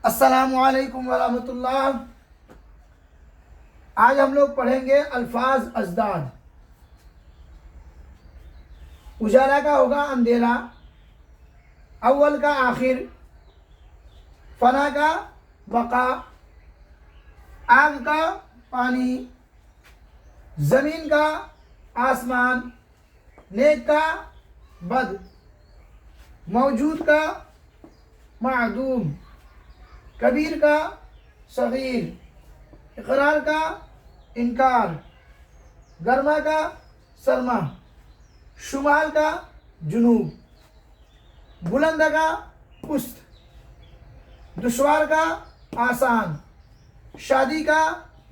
السلام علیکم ورحمۃ اللہ۔ آج ہم لوگ پڑھیں گے الفاظ ازداد۔ اجالا کا ہوگا اندھیرا، اول کا آخر، فنا کا بقا، آگ کا پانی، زمین کا آسمان، نیک کا بد، موجود کا معدوم، کبیر کا صغیر، اقرار کا انکار، گرما کا سرما، شمال کا جنوب، بلند کا پست، دشوار کا آسان، شادی کا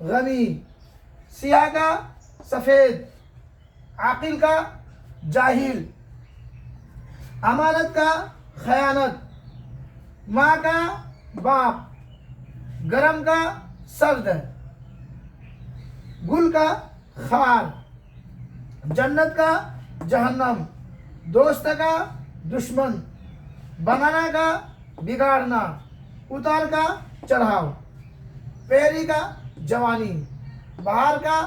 غمی، سیاہ کا سفید، عاقل کا جاہل، امانت کا خیانت، ماں کا باپ، گرم کا سرد، گل کا خار، جنت کا جہنم، دوست کا دشمن، بنانا کا بگاڑنا، اتار کا چڑھاؤ، پیری کا جوانی، بہار کا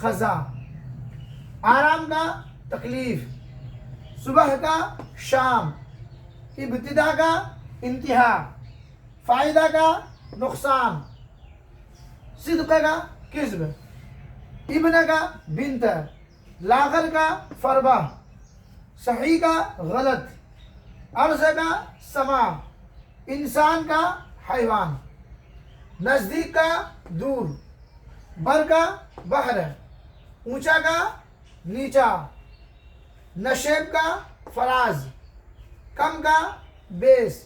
خزاں، آرام کا تکلیف، صبح کا شام، ابتدا کا انتہا، فائدہ کا نقصان، صدق کا کذب، ابن کا بنت، لاغر کا فربہ، صحیح کا غلط، عرض کا سما، انسان کا حیوان، نزدیک کا دور، بر کا بحر، اونچا کا نیچا، نشیب کا فراز، کم کا بیس،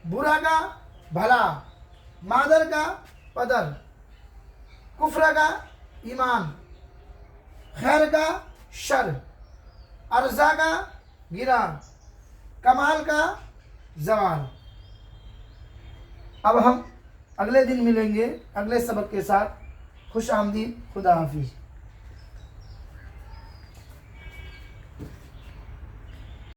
برا کا بھلا، مادر کا پدر، کفر کا ایمان، خیر کا شر، ارزا کا گرا، کمال کا زوال۔ اب ہم اگلے دن ملیں گے اگلے سبق کے ساتھ۔ خوش آمدید، خدا حافظ۔